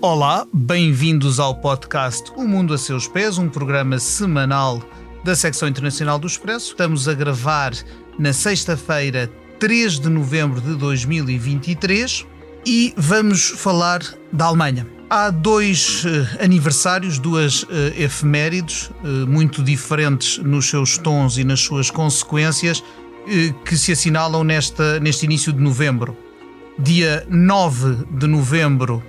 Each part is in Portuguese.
Olá, bem-vindos ao podcast O Mundo a Seus Pés, um programa semanal da secção internacional do Expresso. Estamos a gravar na sexta-feira, 3 de novembro de 2023 e vamos falar da Alemanha. Há dois aniversários, duas efemérides muito diferentes nos seus tons e nas suas consequências que se assinalam neste início de novembro. Dia 9 de novembro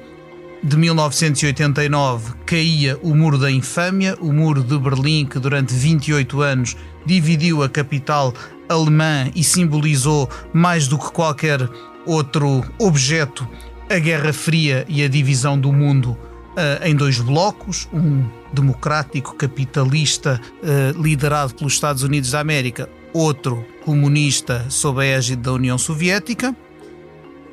de 1989 caía o Muro da Infâmia, o Muro de Berlim, que durante 28 anos dividiu a capital alemã e simbolizou mais do que qualquer outro objeto a Guerra Fria e a divisão do mundo em dois blocos, um democrático capitalista liderado pelos Estados Unidos da América, outro comunista sob a égide da União Soviética,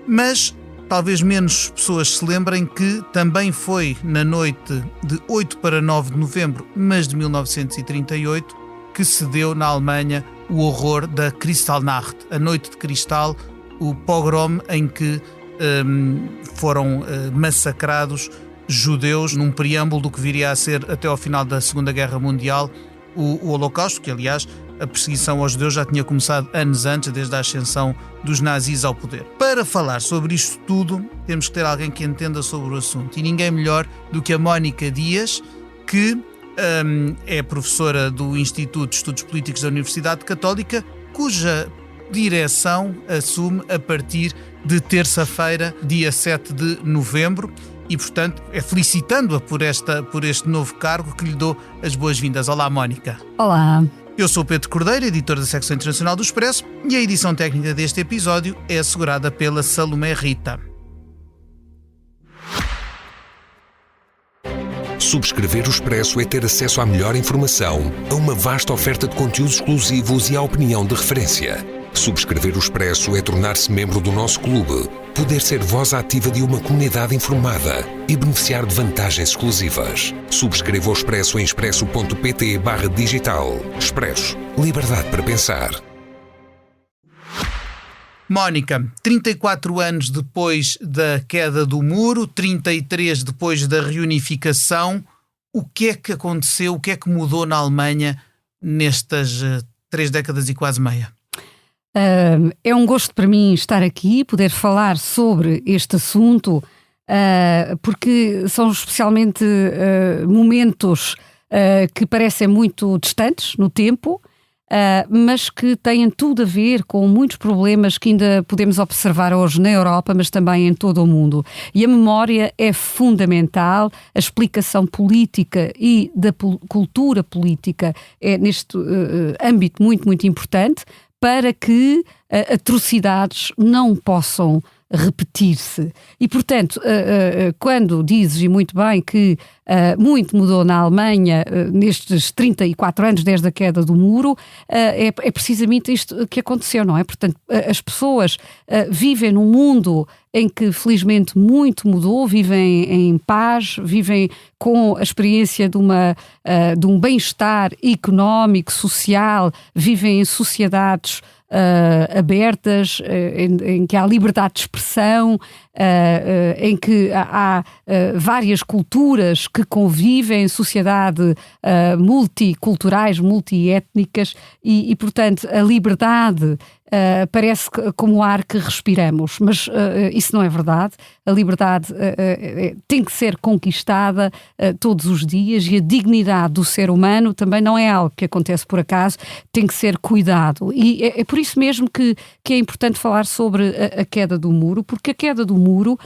mas talvez menos pessoas se lembrem que também foi na noite de 8 para 9 de novembro, mas de 1938, que se deu na Alemanha o horror da Kristallnacht, a Noite de Cristal, o pogrom em que foram massacrados judeus num preâmbulo do que viria a ser até ao final da Segunda Guerra Mundial o Holocausto, que aliás a perseguição aos judeus já tinha começado anos antes, desde a ascensão dos nazis ao poder. Para falar sobre isto tudo, temos que ter alguém que entenda sobre o assunto. E ninguém melhor do que a Mónica Dias, que é professora do Instituto de Estudos Políticos da Universidade Católica, cuja direção assume a partir de terça-feira, dia 7 de novembro. E, portanto, é felicitando-a por este novo cargo que lhe dou as boas-vindas. Olá, Mónica. Olá. Eu sou o Pedro Cordeiro, editor da secção internacional do Expresso, e a edição técnica deste episódio é assegurada pela Salomé Rita. Subscrever o Expresso é ter acesso à melhor informação, a uma vasta oferta de conteúdos exclusivos e à opinião de referência. Subscrever o Expresso é tornar-se membro do nosso clube, poder ser voz ativa de uma comunidade informada e beneficiar de vantagens exclusivas. Subscreva o Expresso em expresso.pt/digital. Expresso. Liberdade para pensar. Mónica, 34 anos depois da queda do muro, 33 depois da reunificação, o que é que aconteceu, o que é que mudou na Alemanha nestas 3 décadas e quase meia? É um gosto para mim estar aqui, poder falar sobre este assunto, porque são especialmente momentos que parecem muito distantes no tempo, mas que têm tudo a ver com muitos problemas que ainda podemos observar hoje na Europa, mas também em todo o mundo. E a memória é fundamental, a explicação política e da cultura política é neste âmbito muito, muito importante, para que atrocidades não possam repetir-se. E, portanto, quando dizes, e muito bem, que muito mudou na Alemanha nestes 34 anos desde a queda do muro, é precisamente isto que aconteceu, não é? Portanto, as pessoas vivem num mundo em que felizmente muito mudou, vivem em paz, vivem com a experiência de um bem-estar económico, social, vivem em sociedades abertas, em que há liberdade de expressão, em que há várias culturas que convivem, sociedade multiculturais, multiétnicas e, portanto, a liberdade parece como o ar que respiramos, mas isso não é verdade. A liberdade tem que ser conquistada todos os dias e a dignidade do ser humano também não é algo que acontece por acaso, tem que ser cuidado. E é por isso mesmo que é importante falar sobre a queda do muro, porque a queda do muro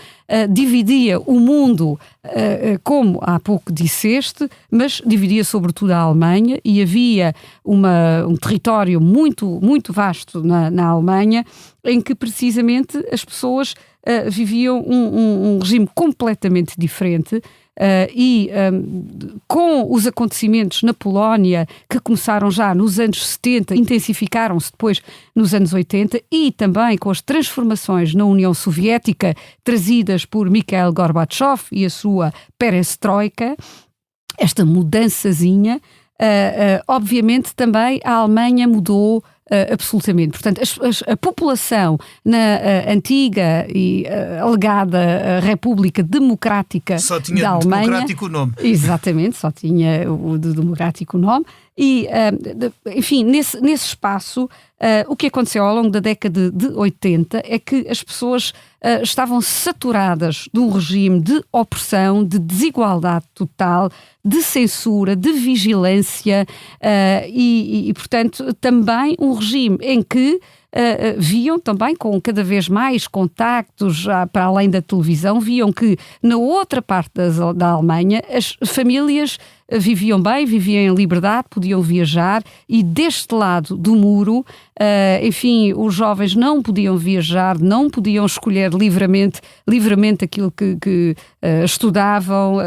dividia o mundo, como há pouco disseste, mas dividia sobretudo a Alemanha e havia um território muito, muito vasto na Alemanha em que precisamente as pessoas viviam um regime completamente diferente. Com os acontecimentos na Polónia, que começaram já nos anos 70, intensificaram-se depois nos anos 80, e também com as transformações na União Soviética, trazidas por Mikhail Gorbachev e a sua perestroika, esta mudançazinha obviamente também a Alemanha mudou absolutamente. Portanto, a população na antiga e alegada República Democrática só tinha da Alemanha... democrático o nome. Exatamente, só tinha o de democrático nome. E, enfim, nesse espaço, o que aconteceu ao longo da década de 80 é que as pessoas estavam saturadas de um regime de opressão, de desigualdade total, de censura, de vigilância e, portanto, também um regime em que viam também com cada vez mais contactos para além da televisão, viam que na outra parte da Alemanha as famílias viviam bem, viviam em liberdade, podiam viajar e deste lado do muro, enfim, os jovens não podiam viajar, não podiam escolher livremente aquilo que estudavam,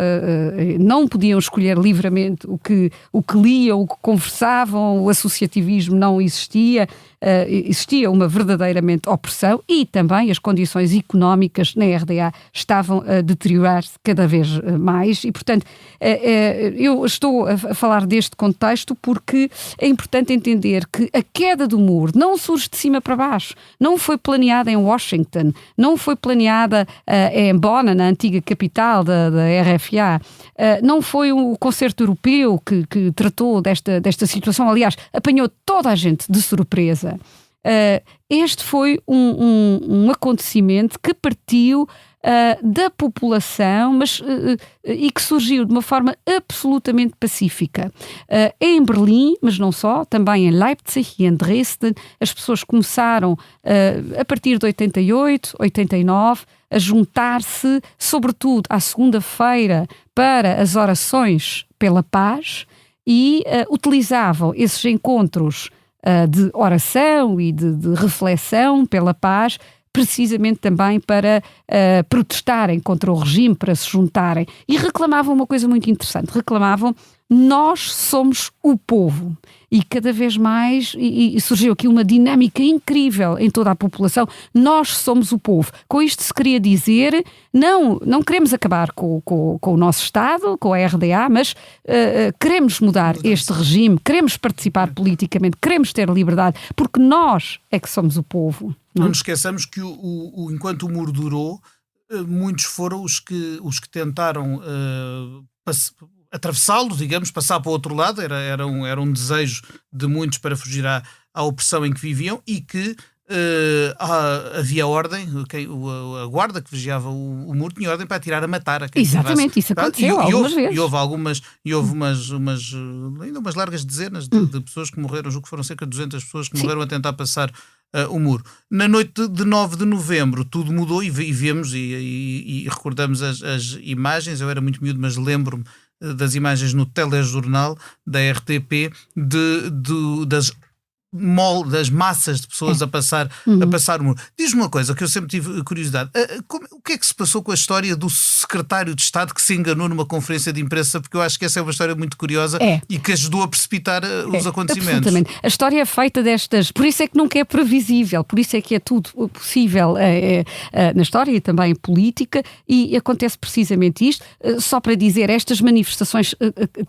não podiam escolher livremente o que liam, o que conversavam, o associativismo não existia, existia uma verdadeiramente opressão e também as condições económicas na RDA estavam a deteriorar-se cada vez mais e, portanto, eu estou a falar deste contexto porque é importante entender que a queda do muro não surge de cima para baixo, não foi planeada em Washington, não foi planeada em Bonn, na antiga capital da RFA, não foi o concerto europeu que tratou desta situação, aliás, apanhou toda a gente de surpresa. Este foi um acontecimento que partiu da população, mas e que surgiu de uma forma absolutamente pacífica. Em Berlim, mas não só, também em Leipzig e em Dresden, as pessoas começaram, a partir de 88, 89, a juntar-se, sobretudo à segunda-feira, para as orações pela paz e utilizavam esses encontros de oração e de reflexão pela paz, precisamente também para protestarem contra o regime, para se juntarem. E reclamavam uma coisa muito interessante, reclamavam: nós somos o povo. E cada vez mais e surgiu aqui uma dinâmica incrível em toda a população. Nós somos o povo. Com isto se queria dizer, não queremos acabar com o nosso Estado, com a RDA, mas queremos mudar este regime, queremos participar politicamente, queremos ter liberdade, porque nós é que somos o povo. Não nos esqueçamos que enquanto o muro durou, muitos foram os que tentaram atravessá-lo, digamos, passar para o outro lado, era um desejo de muitos para fugir à opressão em que viviam e que havia ordem, a guarda que vigiava o muro tinha ordem para atirar a matar a quem Exatamente, isso aconteceu algumas vezes. E houve ainda umas largas dezenas de pessoas que morreram, julgo que foram cerca de 200 pessoas que morreram a tentar passar o muro. Na noite de 9 de novembro tudo mudou e vemos e recordamos as imagens. Eu era muito miúdo, mas lembro-me das imagens no telejornal da RTP das massas de pessoas a passar o muro. Diz-me uma coisa que eu sempre tive curiosidade. O que é que se passou com a história do secretário de Estado que se enganou numa conferência de imprensa? Porque eu acho que essa é uma história muito curiosa e que ajudou a precipitar os acontecimentos. Absolutamente. A história é feita destas... Por isso é que nunca é previsível, por isso é que é tudo possível na história e também política, e acontece precisamente isto. Só para dizer, estas manifestações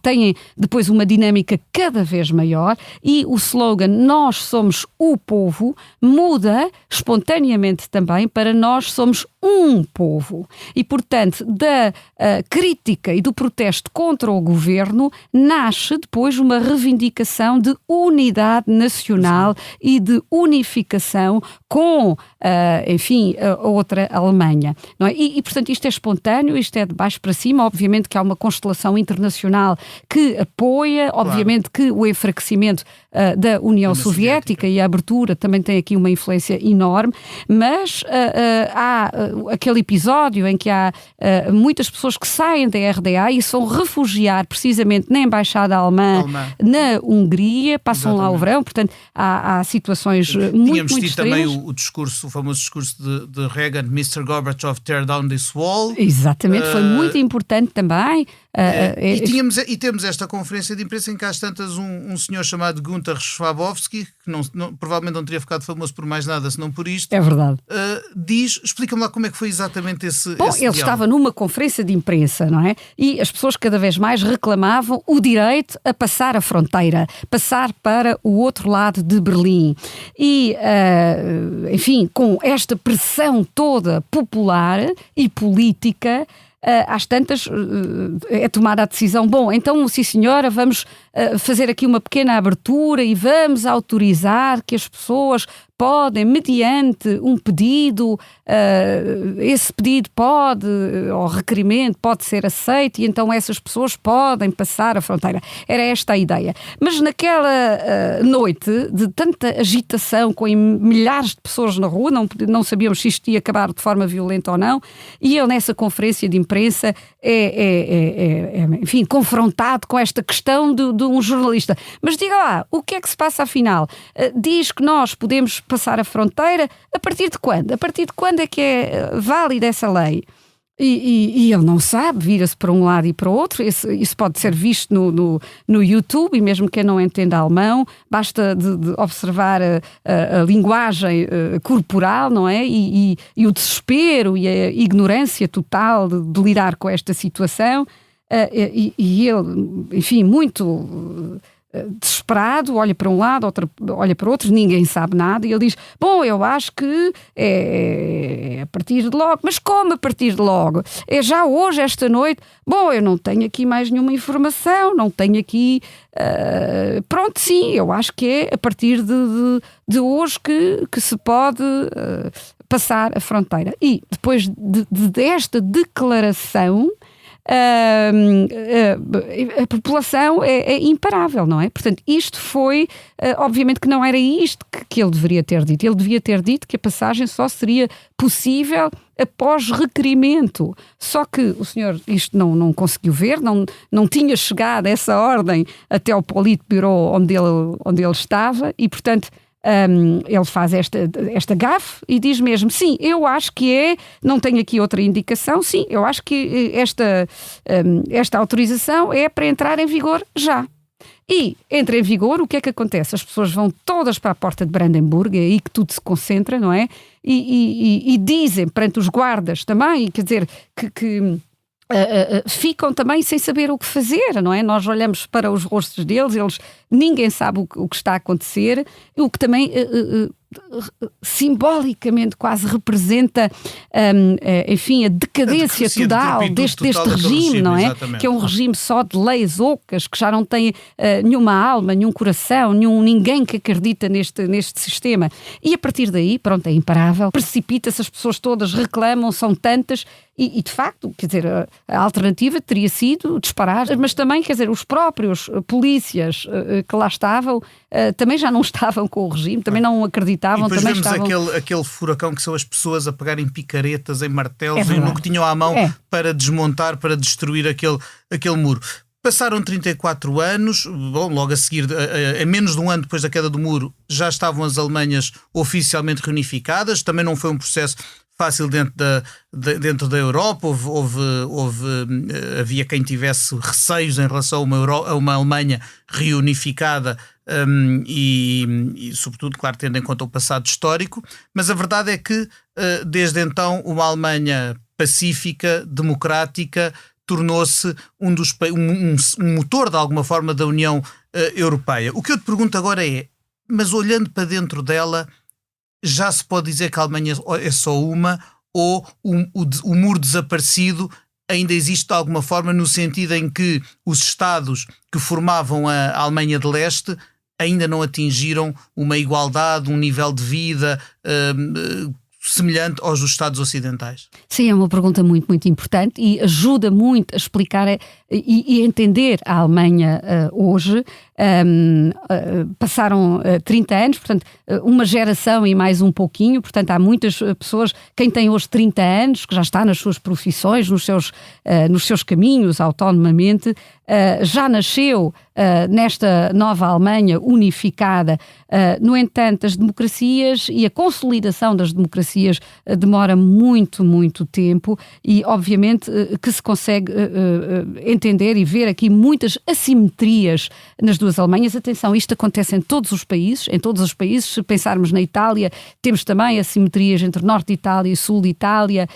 têm depois uma dinâmica cada vez maior e o slogan "Nós somos o povo" muda espontaneamente também para "Nós somos um povo". E, portanto, da crítica e do protesto contra o governo nasce depois uma reivindicação de unidade nacional e de unificação com, enfim, a outra Alemanha. Não é? E, portanto, isto é espontâneo, isto é de baixo para cima. Obviamente que há uma constelação internacional que apoia, obviamente que o enfraquecimento da União Soviética e a abertura também tem aqui uma influência enorme, mas há aquele episódio em que há muitas pessoas que saem da RDA e são refugiar precisamente na Embaixada Alemã na Hungria, passam lá o verão, portanto há situações muito tido extremas. Também o famoso discurso de Reagan, Mr. Gorbachev, tear down this wall. Exatamente, foi muito importante também, E temos esta conferência de imprensa em que há tantas um senhor chamado Günter Schabowski, que provavelmente não teria ficado famoso por mais nada senão por isto. É verdade. Explica-me lá como é que foi exatamente esse Bom, ele estava numa conferência de imprensa, não é? E as pessoas cada vez mais reclamavam o direito a passar a fronteira, passar para o outro lado de Berlim. E, enfim, com esta pressão toda popular e política, às tantas é tomada a decisão, bom, então sim senhora, vamos fazer aqui uma pequena abertura e vamos autorizar que as pessoas podem, mediante um pedido, esse pedido pode, ou requerimento, pode ser aceito e então essas pessoas podem passar a fronteira. Era esta a ideia. Mas naquela noite de tanta agitação, com milhares de pessoas na rua, não sabíamos se isto ia acabar de forma violenta ou não, e ele nessa conferência de imprensa enfim, confrontado com esta questão de um jornalista. Mas diga lá, o que é que se passa afinal? Diz que nós podemos passar a fronteira a partir de quando? A partir de quando é que é válida essa lei? E ele não sabe, vira-se para um lado e para o outro. Isso pode ser visto no YouTube, e mesmo quem não entenda alemão, basta de observar a linguagem corporal, não é? E o desespero e a ignorância total de lidar com esta situação. E ele, enfim, muito desesperado, olha para um lado, olha para o outro, ninguém sabe nada, e ele diz, bom, eu acho que é a partir de logo. Mas como a partir de logo? É já hoje, esta noite? Bom, eu não tenho aqui mais nenhuma informação, não tenho aqui... pronto, sim, eu acho que é a partir de hoje que se pode passar a fronteira. E depois desta declaração, a população é imparável, não é? Portanto, isto foi, obviamente que não era isto que ele deveria ter dito. Ele devia ter dito que a passagem só seria possível após requerimento. Só que o senhor isto não conseguiu ver, não tinha chegado essa ordem até ao Politburo onde ele estava e, portanto, ele faz esta gafe e diz mesmo, sim, eu acho que não tenho aqui outra indicação, sim, eu acho que esta autorização é para entrar em vigor já. E entra em vigor, o que é que acontece? As pessoas vão todas para a porta de Brandenburg, é aí que tudo se concentra, não é? E dizem perante os guardas também, quer dizer, que ficam também sem saber o que fazer, não é? Nós olhamos para os rostos deles, ninguém sabe o que está a acontecer, o que também simbolicamente quase representa, enfim, a decadência total deste regime, não é? Exatamente. Que é um regime só de leis ocas, que já não tem nenhuma alma, nenhum coração, ninguém que acredita neste sistema. E a partir daí, pronto, é imparável, precipita-se, as pessoas todas reclamam, são tantas, e de facto, quer dizer, a alternativa teria sido disparar, mas também, quer dizer, os próprios polícias que lá estavam, também já não estavam com o regime, também não acreditavam. E depois também vemos estavam... aquele furacão que são as pessoas a pegarem picaretas em martelos e no que tinham à mão para desmontar, para destruir aquele muro. Passaram 34 anos, bom, logo a seguir, a menos de um ano depois da queda do muro, já estavam as Alemanhas oficialmente reunificadas. Também não foi um processo fácil dentro da Europa, havia quem tivesse receios em relação a uma Alemanha reunificada e sobretudo, claro, tendo em conta o passado histórico, mas a verdade é que desde então uma Alemanha pacífica, democrática, tornou-se um motor de alguma forma da União Europeia. O que eu te pergunto agora é, mas olhando para dentro dela, já se pode dizer que a Alemanha é só uma, ou o muro desaparecido ainda existe de alguma forma, no sentido em que os Estados que formavam a Alemanha de Leste ainda não atingiram uma igualdade, um nível de vida semelhante aos dos Estados ocidentais? Sim, é uma pergunta muito, muito importante e ajuda muito a explicar e entender a Alemanha hoje. Passaram 30 anos, portanto, uma geração e mais um pouquinho, portanto, há muitas pessoas, quem tem hoje 30 anos, que já está nas suas profissões, nos seus caminhos, autonomamente, já nasceu nesta nova Alemanha unificada. No entanto, as democracias e a consolidação das democracias demora muito, muito tempo e, obviamente, que se consegue entender e ver aqui muitas assimetrias nas duas Alemanhas. Atenção, isto acontece em todos os países, se pensarmos na Itália, temos também assimetrias entre Norte de Itália e Sul de Itália.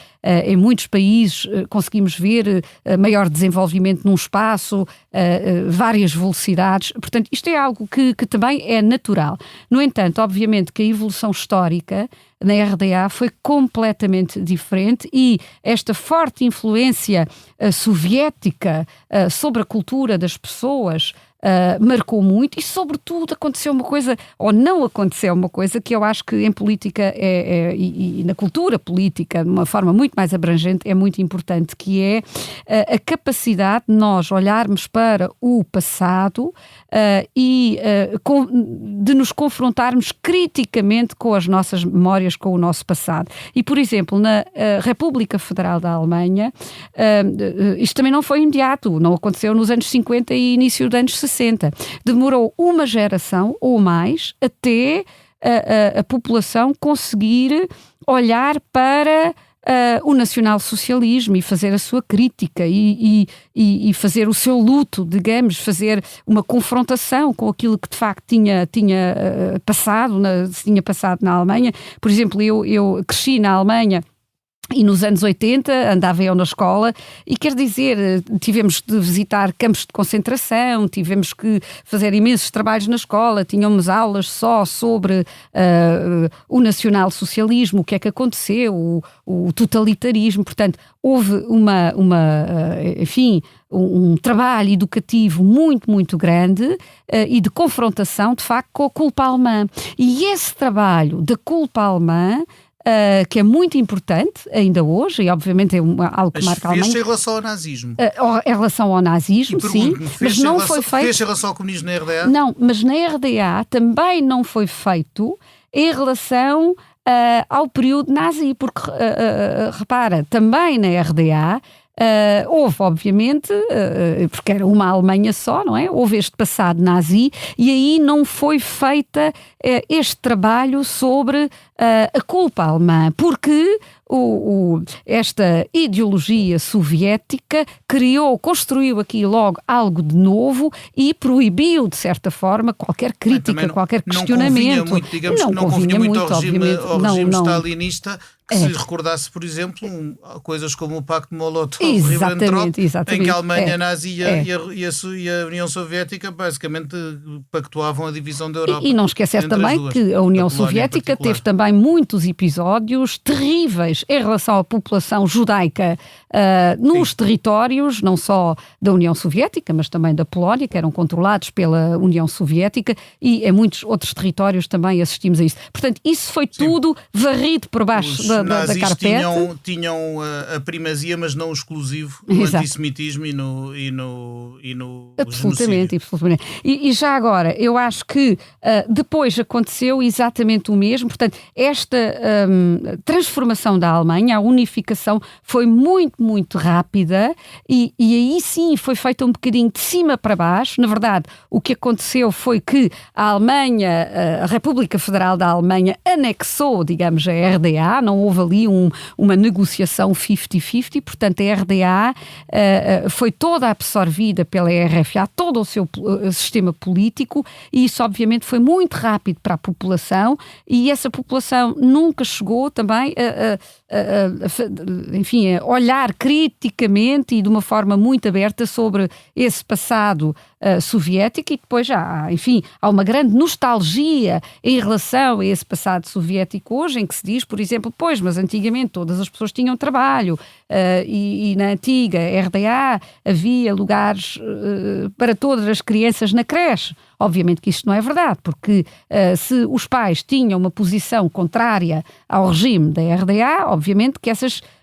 Em muitos países conseguimos ver maior desenvolvimento num espaço, várias velocidades. Portanto, isto é algo que também é natural. No entanto, obviamente que a evolução histórica na RDA foi completamente diferente e esta forte influência soviética sobre a cultura das pessoas marcou muito e, sobretudo, aconteceu uma coisa, ou não aconteceu uma coisa, que eu acho que em política e na cultura política, de uma forma muito mais abrangente, é muito importante, que é a capacidade de nós olharmos para o passado e de nos confrontarmos criticamente com as nossas memórias, com o nosso passado. E, por exemplo, na República Federal da Alemanha, isto também não foi imediato, não aconteceu nos anos 50 e início dos anos 60. Demorou uma geração ou mais até a população conseguir olhar para o nacionalsocialismo e fazer a sua crítica e fazer o seu luto, digamos, fazer uma confrontação com aquilo que de facto tinha passado na Alemanha. Por exemplo, eu cresci na Alemanha e nos anos 80 andava eu na escola e, quer dizer, tivemos de visitar campos de concentração, tivemos que fazer imensos trabalhos na escola, tínhamos aulas só sobre o nacionalsocialismo, o que é que aconteceu, o totalitarismo. Portanto, houve um trabalho educativo muito, muito grande e de confrontação, de facto, com a culpa alemã. E esse trabalho da culpa alemã, que é muito importante ainda hoje, e obviamente é algo que marca a Alemanha. Fez-se em relação ao nazismo. Em relação ao nazismo, sim. Mas não foi feito. Fez-se em relação ao comunismo na RDA? Não, mas na RDA também não foi feito em relação ao período nazi, porque, repara, também na RDA houve, obviamente, porque era uma Alemanha só, não é? Houve este passado nazi e aí não foi feita este trabalho sobre a culpa alemã, porque esta ideologia soviética construiu aqui logo algo de novo e proibiu, de certa forma, qualquer crítica, qualquer questionamento. Não convinha muito ao regime stalinista que se lhe recordasse, por exemplo, coisas como o Pacto de Molotov-Ribbentrop, em que a Alemanha nazi e a União Soviética basicamente pactuavam a divisão da Europa. E não esquecer também que a União Soviética teve também muitos episódios terríveis em relação à população judaica nos territórios, não só da União Soviética, mas também da Polónia, que eram controlados pela União Soviética, e em muitos outros territórios também assistimos a isso. Portanto, isso foi tudo varrido por baixo da carpete. Tinham a primazia, mas não o exclusivo, no antissemitismo e no absolutamente. E já agora, eu acho que depois aconteceu exatamente o mesmo. Portanto, esta transformação da Alemanha, a unificação, foi muito, muito rápida e aí sim foi feita um bocadinho de cima para baixo. Na verdade, o que aconteceu foi que a Alemanha, a República Federal da Alemanha, anexou, digamos, a RDA, não houve ali uma negociação 50-50, portanto a RDA foi toda absorvida pela RFA, todo o seu sistema político, e isso obviamente foi muito rápido para a população, e essa população nunca chegou também a olhar criticamente e de uma forma muito aberta sobre esse passado soviético, e depois há uma grande nostalgia em relação a esse passado soviético hoje, em que se diz, por exemplo, mas antigamente todas as pessoas tinham trabalho e na antiga RDA havia lugares para todas as crianças na creche. Obviamente que isto não é verdade, porque se os pais tinham uma posição contrária ao regime da RDA, obviamente que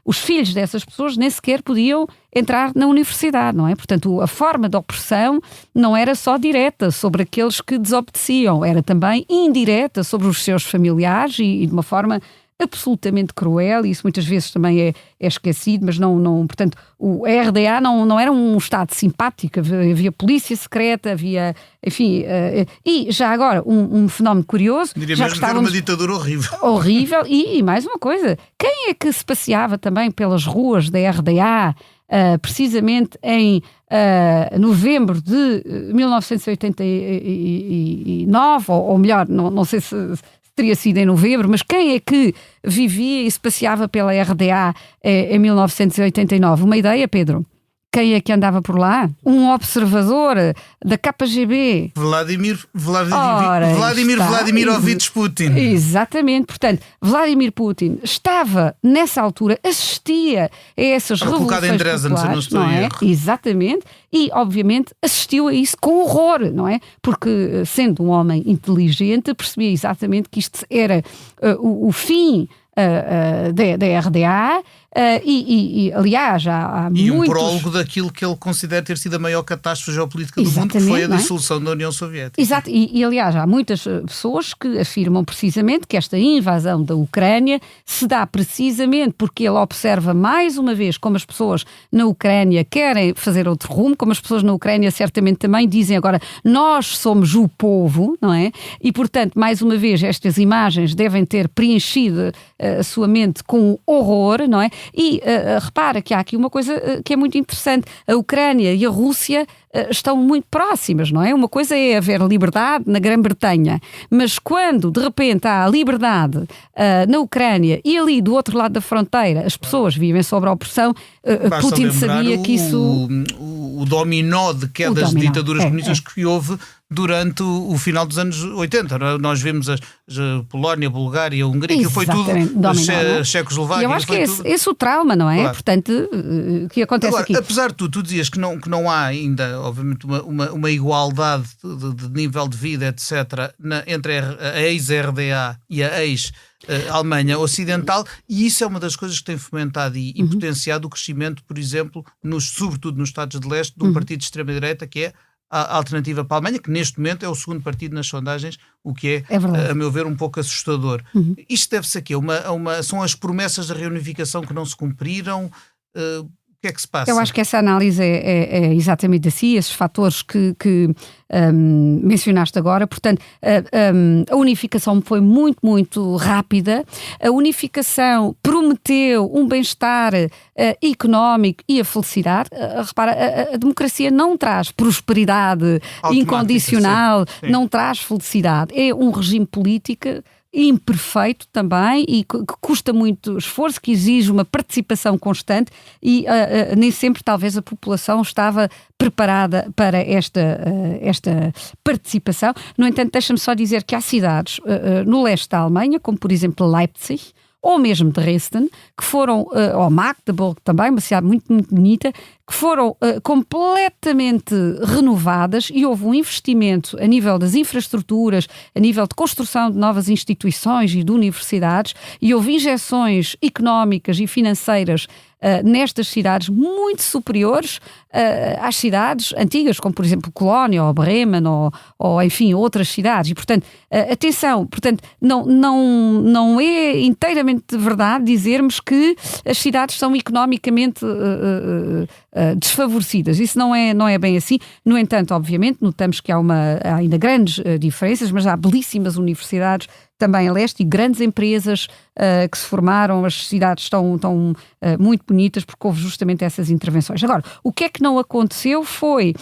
os filhos dessas pessoas nem sequer podiam entrar na universidade, não é? Portanto, a forma de opressão não era só direta sobre aqueles que desobedeciam, era também indireta sobre os seus familiares e de uma forma absolutamente cruel, e isso muitas vezes também é esquecido, mas portanto, a RDA não era um Estado simpático, havia polícia secreta, havia, e já agora, um fenómeno curioso... Diria mesmo que era uma ditadura horrível. Horrível, e mais uma coisa, quem é que se passeava também pelas ruas da RDA precisamente em novembro de 1989, ou melhor, não sei se teria sido em novembro, mas quem é que vivia e se passeava pela RDA em 1989? Uma ideia, Pedro? Quem é que andava por lá? Um observador da KGB. Vladimir Vladimirovich Putin. Exatamente. Portanto, Vladimir Putin estava, nessa altura, assistia a essas revoluções em Dresden, populares, não é? Exatamente. E, obviamente, assistiu a isso com horror, não é? Porque, sendo um homem inteligente, percebia exatamente que isto era o fim da RDA, aliás, há e muitos... um prólogo daquilo que ele considera ter sido a maior catástrofe geopolítica do mundo, que foi a dissolução da União Soviética. Exato, e aliás, há muitas pessoas que afirmam precisamente que esta invasão da Ucrânia se dá precisamente porque ele observa mais uma vez como as pessoas na Ucrânia querem fazer outro rumo, como as pessoas na Ucrânia certamente também dizem agora, nós somos o povo, não é? E, portanto, mais uma vez, estas imagens devem ter preenchido a sua mente com horror, não é? E repara que há aqui uma coisa que é muito interessante. A Ucrânia e a Rússia estão muito próximas, não é? Uma coisa é haver liberdade na Grã-Bretanha, mas quando de repente há liberdade na Ucrânia e ali do outro lado da fronteira as pessoas vivem sob a opressão, Putin sabia que isso... O dominó de quedas de ditaduras comunistas que houve durante o final dos anos 80. Nós vimos a Polónia, a Bulgária, a Hungria, que foi tudo, a Checoslováquia. Eu acho que é esse o trauma, não é? Claro. Portanto, o que acontece agora, aqui... Apesar de tu dizias que não há ainda, obviamente, uma igualdade de nível de vida, etc., entre a ex-RDA e a ex-Alemanha Ocidental, e isso é uma das coisas que tem fomentado e potenciado o crescimento, por exemplo, sobretudo nos Estados de Leste, de um partido de extrema-direita que é a Alternativa para a Alemanha, que neste momento é o segundo partido nas sondagens, o que é a meu ver, um pouco assustador. Isto deve-se a quê? São as promessas da reunificação que não se cumpriram? O que é que se passa? Eu acho que essa análise é exatamente assim, esses fatores que mencionaste agora. Portanto, a unificação foi muito, muito rápida. A unificação prometeu um bem-estar económico e a felicidade. Repara, a democracia não traz prosperidade incondicional, não traz felicidade. É um regime político imperfeito também e que custa muito esforço, que exige uma participação constante e nem sempre talvez a população estava preparada para esta participação. No entanto, deixa-me só dizer que há cidades no leste da Alemanha, como por exemplo Leipzig, ou mesmo Dresden, que foram, ou Magdeburg também, uma cidade muito, muito bonita, que foram completamente renovadas e houve um investimento a nível das infraestruturas, a nível de construção de novas instituições e de universidades, e houve injeções económicas e financeiras nestas cidades muito superiores às cidades antigas, como por exemplo Colónia ou Bremen ou enfim outras cidades. E portanto, atenção, portanto, não é inteiramente verdade dizermos que as cidades são economicamente desfavorecidas. Isso não é bem assim. No entanto, obviamente, notamos que há ainda grandes diferenças, mas há belíssimas universidades também a leste e grandes empresas que se formaram. As cidades estão muito bonitas porque houve justamente essas intervenções. Agora, o que é que não aconteceu foi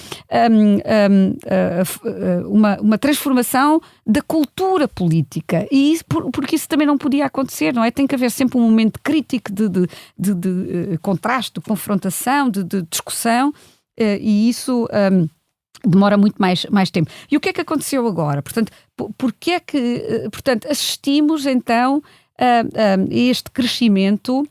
uma transformação da cultura política, e isso, porque isso também não podia acontecer, não é? Tem que haver sempre um momento crítico de contraste, de confrontação, de discussão, e isso... demora muito mais tempo. E o que é que aconteceu agora? Portanto, porque é que assistimos então a este crescimento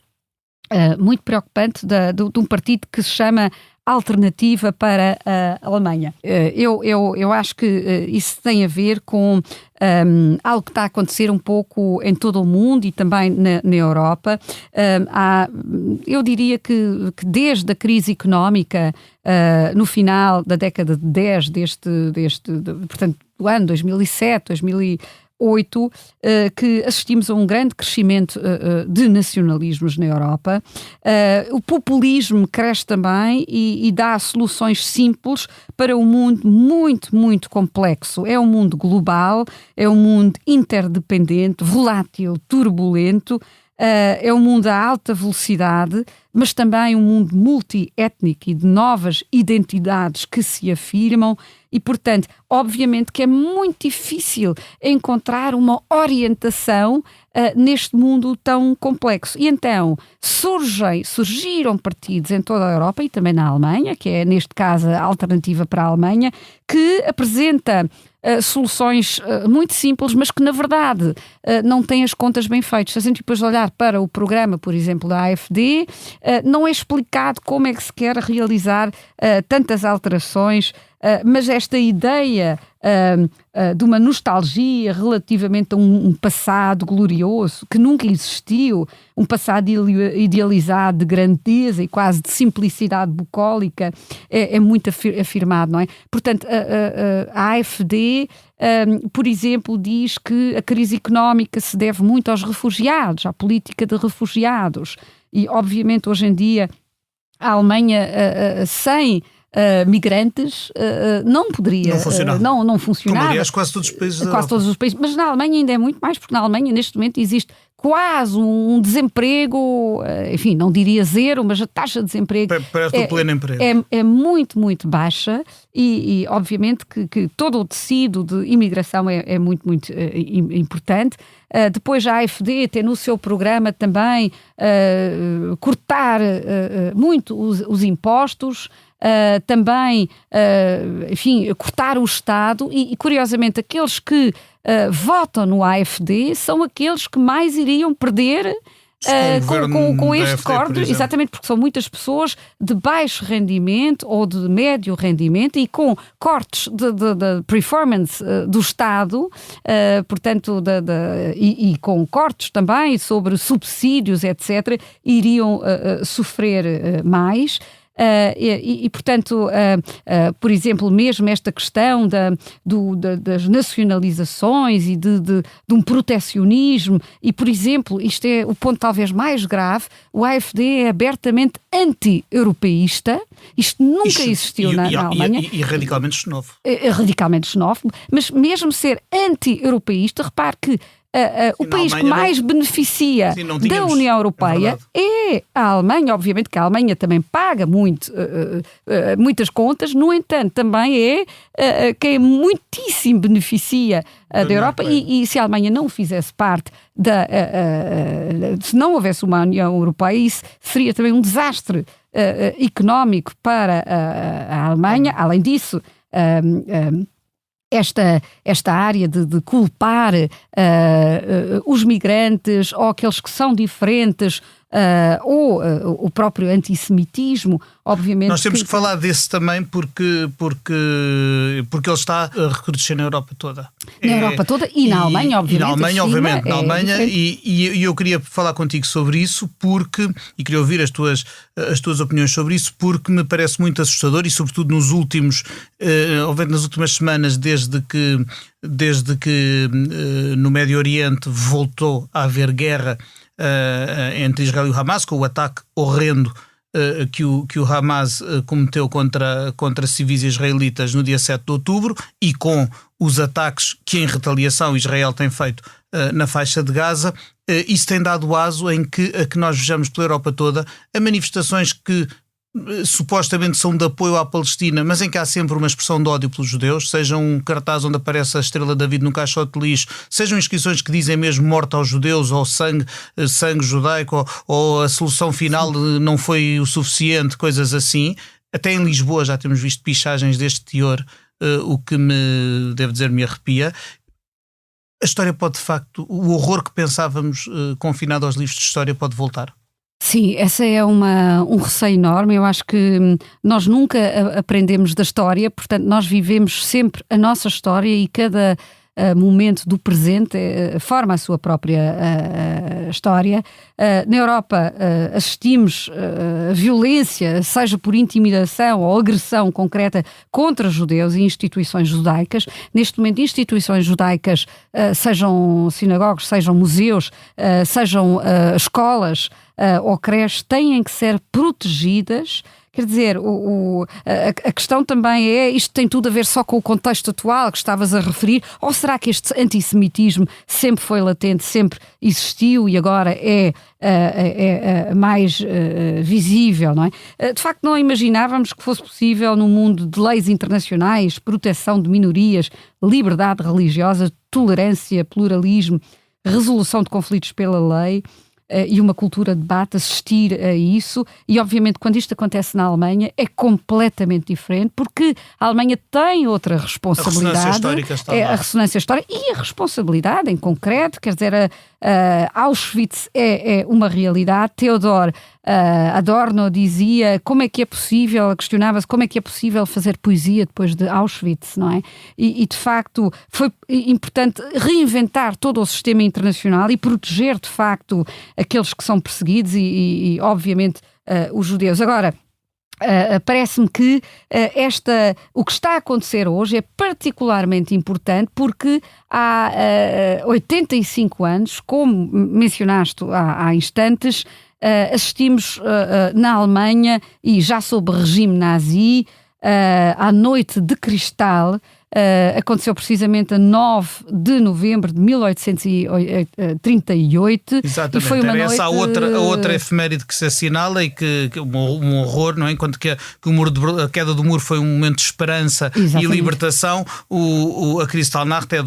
muito preocupante de um partido que se chama Alternativa para a Alemanha? Eu acho que isso tem a ver com algo que está a acontecer um pouco em todo o mundo e também na Europa. Eu diria que desde a crise económica no final da década de 10 portanto, do ano 2007, 2008, que assistimos a um grande crescimento de nacionalismos na Europa. O populismo cresce também e dá soluções simples para um mundo muito, muito complexo. É um mundo global, é um mundo interdependente, volátil, turbulento, É um mundo a alta velocidade, mas também um mundo multiétnico e de novas identidades que se afirmam e, portanto, obviamente que é muito difícil encontrar uma orientação neste mundo tão complexo. E então surgiram partidos em toda a Europa e também na Alemanha, que é neste caso a alternativa para a Alemanha, que apresenta soluções muito simples, mas que na verdade não têm as contas bem feitas. Se a gente depois olhar para o programa, por exemplo, da AfD, não é explicado como é que se quer realizar tantas alterações, mas esta ideia de uma nostalgia relativamente a um passado glorioso que nunca existiu, um passado idealizado de grandeza e quase de simplicidade bucólica, é muito afirmado, não é? Portanto, a AfD, por exemplo, diz que a crise económica se deve muito aos refugiados, à política de refugiados, e obviamente hoje em dia a Alemanha sem migrantes não poderia não funcionar. Como aliás quase todos os países da Europa. Quase todos os países, mas na Alemanha ainda é muito mais, porque na Alemanha neste momento existe quase um desemprego, enfim, não diria zero, mas a taxa de desemprego perto do pleno emprego. É muito, muito baixa e obviamente que todo o tecido de imigração é muito, muito importante. Depois a AfD tem no seu programa também cortar muito os impostos, também, enfim, cortar o Estado e curiosamente aqueles que votam no AfD são aqueles que mais iriam perder com este corte, exatamente porque são muitas pessoas de baixo rendimento ou de médio rendimento e com cortes de performance do Estado, portanto, e com cortes também sobre subsídios, etc., iriam sofrer mais. Portanto, por exemplo, mesmo esta questão das nacionalizações e de um protecionismo, e, por exemplo, isto é o ponto talvez mais grave, o AfD é abertamente anti-europeísta, isto nunca existiu na Alemanha. E radicalmente xenófobo. Radicalmente xenófobo, mas mesmo ser anti-europeísta, repare que o país que mais beneficia da União Europeia é a Alemanha. Obviamente que a Alemanha também paga muitas contas, no entanto também é quem muitíssimo beneficia da Europa e se a Alemanha não fizesse parte se não houvesse uma União Europeia, isso seria também um desastre económico para a Alemanha. Além disso, esta área de culpar os migrantes ou aqueles que são diferentes ou o próprio antissemitismo, obviamente. Nós temos que falar desse também porque ele está a recrudescer na Europa toda. Na Europa toda e na Alemanha, obviamente. E na Alemanha, obviamente. Na Alemanha, e eu queria falar contigo sobre isso e queria ouvir as tuas opiniões sobre isso, porque me parece muito assustador e sobretudo nas últimas semanas, desde que no Médio Oriente voltou a haver guerra entre Israel e o Hamas, com o ataque horrendo que o Hamas cometeu contra civis israelitas no dia 7 de outubro e com os ataques que em retaliação Israel tem feito na faixa de Gaza, isso tem dado aso a que nós vejamos pela Europa toda a manifestações que supostamente são de apoio à Palestina, mas em que há sempre uma expressão de ódio pelos judeus, seja um cartaz onde aparece a estrela de David num caixote de lixo, sejam inscrições que dizem mesmo morte aos judeus ou sangue judaico ou a solução final não foi o suficiente, coisas assim. Até em Lisboa já temos visto pichagens deste teor, o que devo dizer, me arrepia. A história pode, de facto, o horror que pensávamos confinado aos livros de história pode voltar. Sim, essa é um receio enorme. Eu acho que nós nunca aprendemos da história, portanto nós vivemos sempre a nossa história e cada momento do presente forma a sua própria história. Na Europa assistimos a violência, seja por intimidação ou agressão concreta contra judeus e instituições judaicas. Neste momento, instituições judaicas, sejam sinagogos, sejam museus, sejam escolas ou creches, têm que ser protegidas, Quer dizer, a questão também é, isto tem tudo a ver só com o contexto atual que estavas a referir, ou será que este antissemitismo sempre foi latente, sempre existiu e agora é mais visível, não é? De facto, não imaginávamos que fosse possível, num mundo de leis internacionais, proteção de minorias, liberdade religiosa, tolerância, pluralismo, resolução de conflitos pela lei e uma cultura de debate, assistir a isso. E obviamente quando isto acontece na Alemanha é completamente diferente, porque a Alemanha tem outra responsabilidade. A ressonância histórica está lá. A ressonância histórica e a responsabilidade em concreto, quer dizer, Auschwitz é uma realidade. Theodor Adorno dizia como é que é possível, questionava-se como é que é possível fazer poesia depois de Auschwitz, não é? E de facto foi importante reinventar todo o sistema internacional e proteger de facto aqueles que são perseguidos e obviamente os judeus. Agora, parece-me que o que está a acontecer hoje é particularmente importante porque há 85 anos, como mencionaste há instantes, assistimos na Alemanha e já sob regime nazi à Noite de Cristal. Aconteceu precisamente a 9 de novembro de 1838. Exatamente, e foi uma era noite... essa a outra efeméride que se assinala e que um horror, não é? Enquanto que a queda do muro foi um momento de esperança e libertação, a Kristallnacht é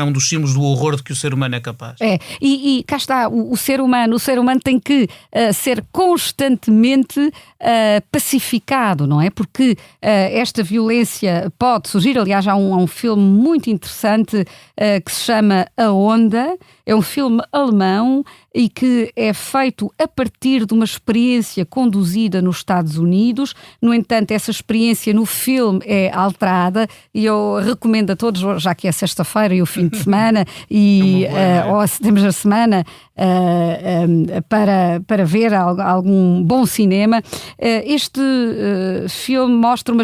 um dos símbolos do horror de que o ser humano é capaz. E cá está, o ser humano tem que ser constantemente pacificado, não é? Porque esta violência pode surgir. Aliás, há um filme muito interessante que se chama A Onda. É um filme alemão e que é feito a partir de uma experiência conduzida nos Estados Unidos. No entanto, essa experiência no filme é alterada e eu recomendo a todos, já que é sexta-feira e o fim de semana e temos a semana para ver algum bom cinema. Este filme mostra uma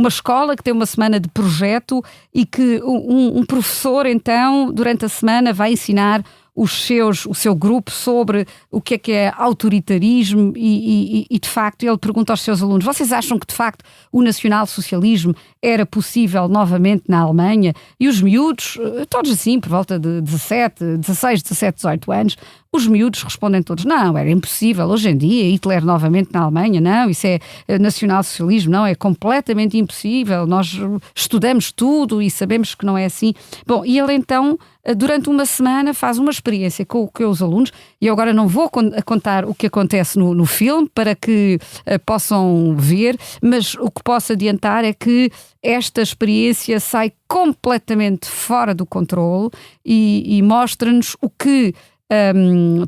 escola que tem uma semana de projeto e que um professor, então, durante a semana vai ensinar o seu grupo sobre o que é autoritarismo e de facto ele pergunta aos seus alunos: vocês acham que de facto o nacionalsocialismo era possível novamente na Alemanha? E os miúdos, todos assim, por volta de 16, 17, 18 anos, os miúdos respondem todos: não, era impossível, hoje em dia Hitler novamente na Alemanha, não, isso é nacionalsocialismo, não, é completamente impossível, nós estudamos tudo e sabemos que não é assim. Bom, e ele então, durante uma semana, faz uma experiência com os alunos, e eu agora não vou contar o que acontece no filme para que possam ver, mas o que posso adiantar é que esta experiência sai completamente fora do controle e mostra-nos o que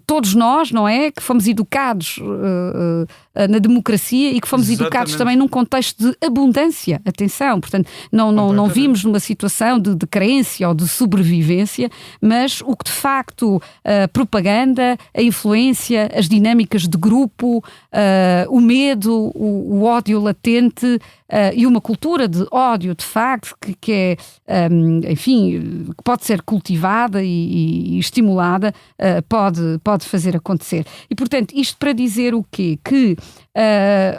todos nós, não é? Que fomos educados na democracia e que fomos educados também num contexto de abundância. Atenção, portanto, não vimos numa situação de carência ou de sobrevivência, mas o que de facto a propaganda, a influência, as dinâmicas de grupo, o medo, o ódio latente e uma cultura de ódio, de facto, que é, enfim, que pode ser cultivada e estimulada, pode fazer acontecer. E, portanto, isto para dizer o quê? Que,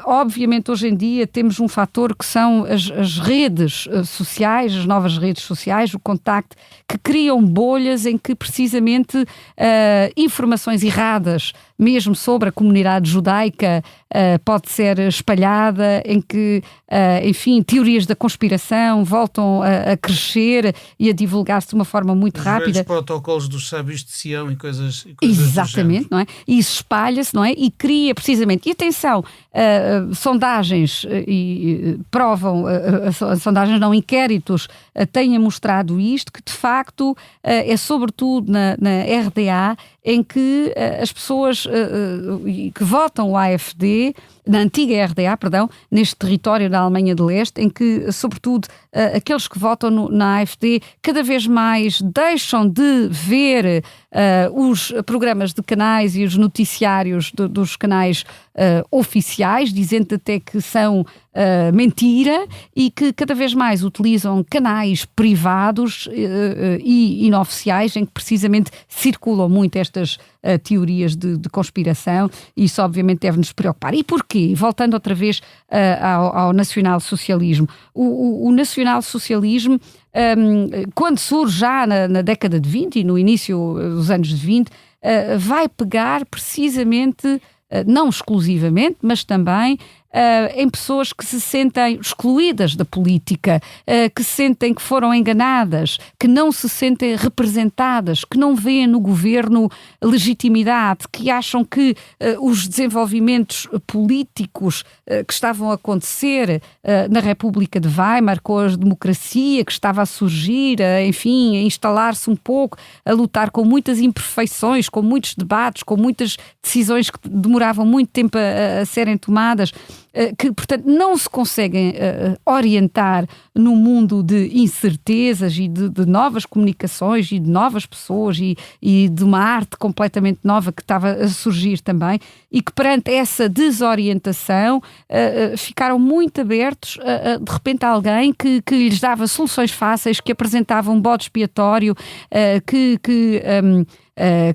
obviamente, hoje em dia temos um fator que são as redes sociais, as novas redes sociais, o contacto, que criam bolhas em que, precisamente, informações erradas, mesmo sobre a comunidade judaica, pode ser espalhada, em que, enfim, teorias da conspiração voltam a crescer e a divulgar-se de uma forma muito rápida. Os protocolos dos sábios de Sião e coisas Exatamente, não é? E isso espalha-se, não é? E cria precisamente, e atenção, sondagens provam, sondagens não, inquéritos têm mostrado isto, que de facto é sobretudo na RDA em que as pessoas que votam o AfD, na antiga RDA, neste território da Alemanha de Leste, em que, sobretudo, aqueles que votam na AfD cada vez mais deixam de ver os programas de canais e os noticiários dos canais oficiais, dizendo até que são mentira, e que cada vez mais utilizam canais privados e inoficiais, em que precisamente circulam muito estas teorias de conspiração, e isso obviamente deve nos preocupar. E porquê? porquê? Voltando outra vez ao nacionalsocialismo. O nacionalsocialismo, quando surge já na década de 20 e no início dos anos de 20, vai pegar precisamente, não exclusivamente, mas também em pessoas que se sentem excluídas da política, que sentem que foram enganadas, que não se sentem representadas, que não veem no governo legitimidade, que acham que os desenvolvimentos políticos que estavam a acontecer na República de Weimar, com a democracia que estava a surgir, a instalar-se um pouco, a lutar com muitas imperfeições, com muitos debates, com muitas decisões que demoravam muito tempo a serem tomadas, que, portanto, não se conseguem orientar no mundo de incertezas e de novas comunicações e de novas pessoas e de uma arte completamente nova que estava a surgir também, e que perante essa desorientação ficaram muito abertos de repente a alguém que lhes dava soluções fáceis, que apresentava um bode expiatório,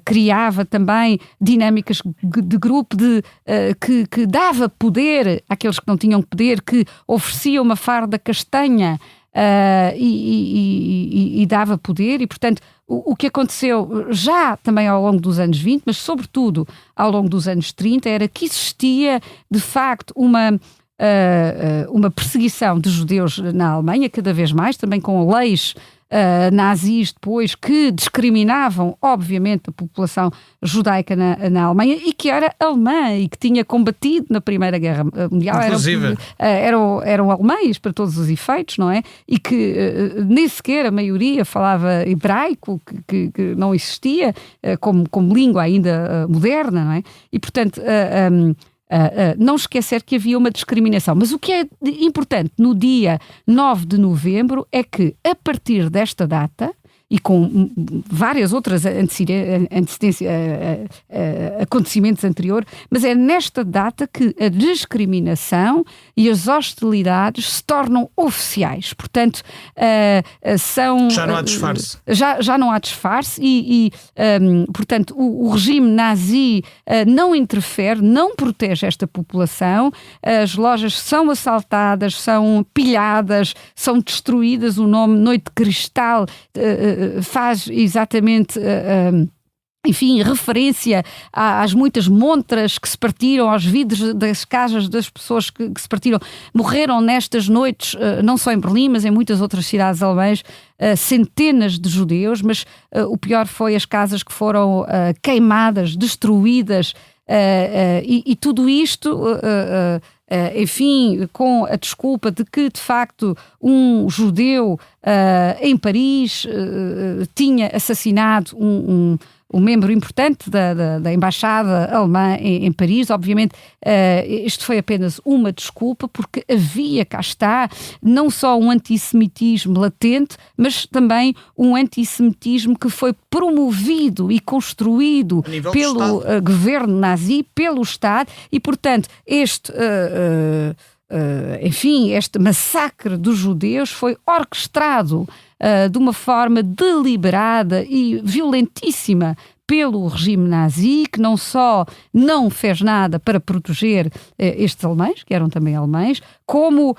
criava também dinâmicas de grupo, que dava poder àqueles que não tinham poder, que oferecia uma farda castanha e dava poder. E, portanto, o que aconteceu já também ao longo dos anos 20, mas sobretudo ao longo dos anos 30, era que existia de facto uma perseguição de judeus na Alemanha, cada vez mais, também com leis nazis depois que discriminavam obviamente a população judaica na Alemanha, e que era alemã e que tinha combatido na Primeira Guerra Mundial. Eram alemães para todos os efeitos, não é? E que nem sequer a maioria falava hebraico, que não existia como língua ainda moderna, não é? E portanto não esquecer que havia uma discriminação. Mas o que é importante no dia 9 de novembro é que, a partir desta data, e com várias outras acontecimentos anteriores, mas é nesta data que a discriminação e as hostilidades se tornam oficiais. Portanto, são... Já não há disfarce. Já não há disfarce e portanto, o regime nazi não interfere, não protege esta população. As lojas são assaltadas, são pilhadas, são destruídas. O nome Noite de Cristal faz exatamente referência às muitas montras que se partiram, aos vidros das casas das pessoas que se partiram. Morreram nestas noites, não só em Berlim, mas em muitas outras cidades alemãs, centenas de judeus, mas o pior foi as casas que foram queimadas, destruídas, e tudo isto... com a desculpa de que, de facto, um judeu em Paris tinha assassinado um membro importante da embaixada alemã em Paris. Obviamente, isto foi apenas uma desculpa, porque havia, cá está, não só um antissemitismo latente, mas também um antissemitismo que foi promovido e construído pelo governo nazi, pelo Estado, e, portanto, este massacre dos judeus foi orquestrado de uma forma deliberada e violentíssima pelo regime nazi, que não só não fez nada para proteger estes alemães, que eram também alemães, como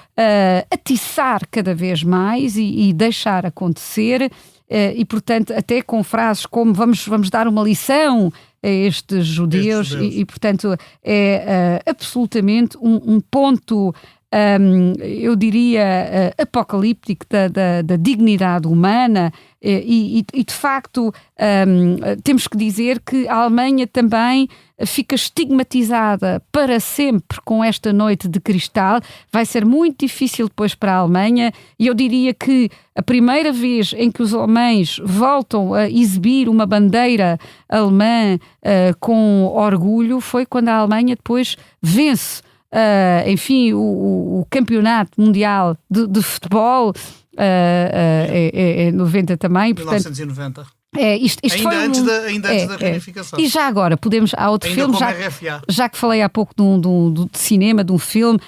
atiçar cada vez mais e deixar acontecer, e, portanto, até com frases como vamos dar uma lição a estes judeus. E portanto, é absolutamente um ponto... eu diria apocalíptico da dignidade humana, e de facto temos que dizer que a Alemanha também fica estigmatizada para sempre com esta Noite de Cristal. Vai ser muito difícil depois para a Alemanha, e eu diria que a primeira vez em que os alemães voltam a exibir uma bandeira alemã com orgulho foi quando a Alemanha depois vence o campeonato mundial de futebol, é 90 também. 1990. Isto ainda foi antes da reunificação. E já agora, há outro ainda filme, já que falei há pouco de cinema, de um filme,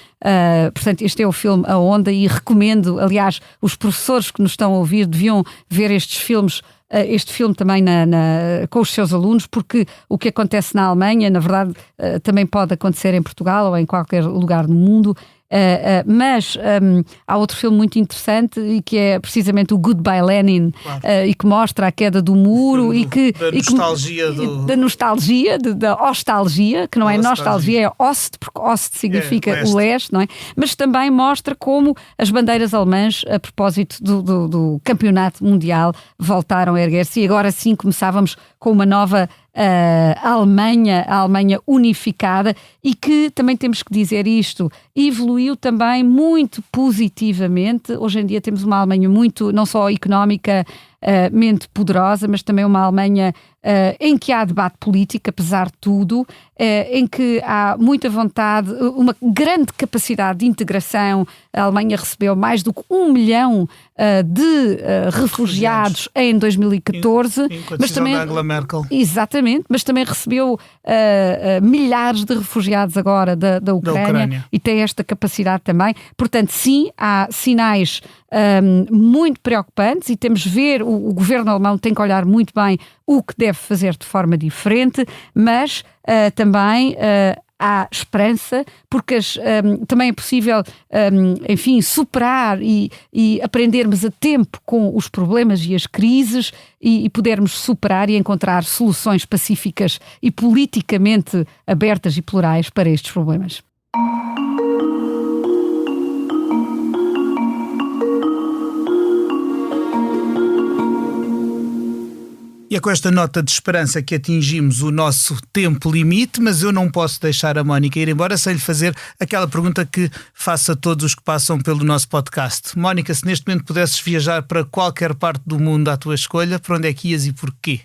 portanto este é o filme A Onda, e recomendo, aliás, os professores que nos estão a ouvir deviam ver estes filmes, este filme também com os seus alunos, porque o que acontece na Alemanha, na verdade, também pode acontecer em Portugal ou em qualquer lugar no mundo. Mas há outro filme muito interessante, e que é precisamente o Goodbye Lenin, claro. E que mostra a queda do muro da nostalgia, da ostalgia, que não é nostalgia, é Ost, porque Ost significa o leste, não é? Mas também mostra como as bandeiras alemãs, a propósito do campeonato mundial, voltaram a erguer-se, e agora sim começávamos com uma nova a Alemanha unificada, e que, também temos que dizer isto, evoluiu também muito positivamente. Hoje em dia temos uma Alemanha muito, não só economicamente poderosa, mas também uma Alemanha em que há debate político, apesar de tudo, em que há muita vontade, uma grande capacidade de integração. A Alemanha recebeu mais do que 1 milhão de refugiados em 2014. Mas também da Angela Merkel. Exatamente, mas também recebeu milhares de refugiados agora da Ucrânia, e tem esta capacidade também. Portanto, sim, há sinais muito preocupantes, e temos de ver, o governo alemão tem que olhar muito bem o que deve fazer de forma diferente, mas também há esperança, porque também é possível, superar e aprendermos a tempo com os problemas e as crises, e podermos superar e encontrar soluções pacíficas e politicamente abertas e plurais para estes problemas. E é com esta nota de esperança que atingimos o nosso tempo limite, mas eu não posso deixar a Mónica ir embora sem lhe fazer aquela pergunta que faço a todos os que passam pelo nosso podcast. Mónica, se neste momento pudesses viajar para qualquer parte do mundo à tua escolha, para onde é que ias e porquê?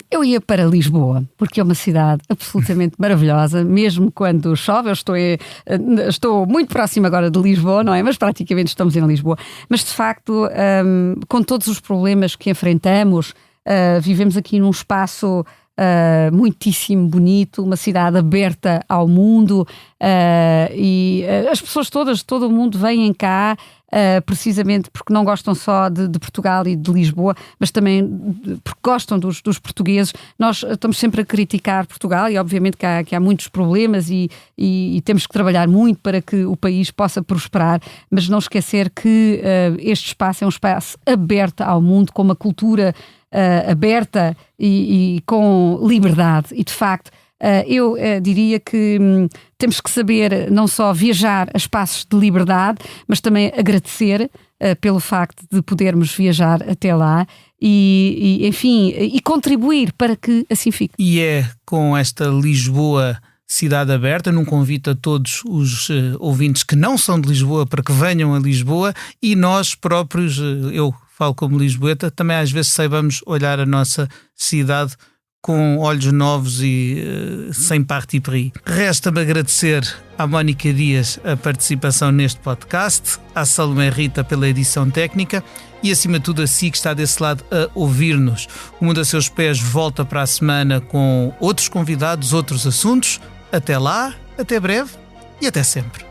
Eu ia para Lisboa, porque é uma cidade absolutamente maravilhosa, mesmo quando chove. Eu estou muito próxima agora de Lisboa, não é? Mas praticamente estamos em Lisboa. Mas, de facto, com todos os problemas que enfrentamos, vivemos aqui num espaço muitíssimo bonito, uma cidade aberta ao mundo, e as pessoas todas, todo o mundo vêm cá precisamente porque não gostam só de Portugal e de Lisboa, mas também porque gostam dos portugueses. Nós estamos sempre a criticar Portugal, e obviamente que há muitos problemas, e temos que trabalhar muito para que o país possa prosperar, mas não esquecer que este espaço é um espaço aberto ao mundo, com uma cultura aberta e com liberdade. E, de facto, eu diria que temos que saber não só viajar a espaços de liberdade, mas também agradecer pelo facto de podermos viajar até lá e contribuir para que assim fique. E é com esta Lisboa cidade aberta, num convite a todos os ouvintes que não são de Lisboa para que venham a Lisboa, e nós próprios, eu falo como lisboeta, também às vezes saibamos olhar a nossa cidade com olhos novos e sem parti pris. Resta-me agradecer à Mónica Dias a participação neste podcast, à Salomé Rita pela edição técnica, e acima de tudo a si que está desse lado a ouvir-nos. O Mundo a Seus Pés volta para a semana com outros convidados, outros assuntos. Até lá, até breve e até sempre.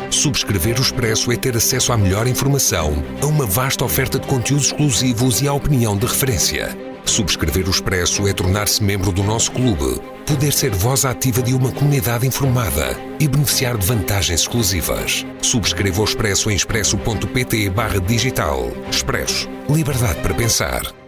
Subscrever o Expresso é ter acesso à melhor informação, a uma vasta oferta de conteúdos exclusivos e à opinião de referência. Subscrever o Expresso é tornar-se membro do nosso clube, poder ser voz ativa de uma comunidade informada e beneficiar de vantagens exclusivas. Subscreva o Expresso em expresso.pt/digital. Expresso. Liberdade para pensar.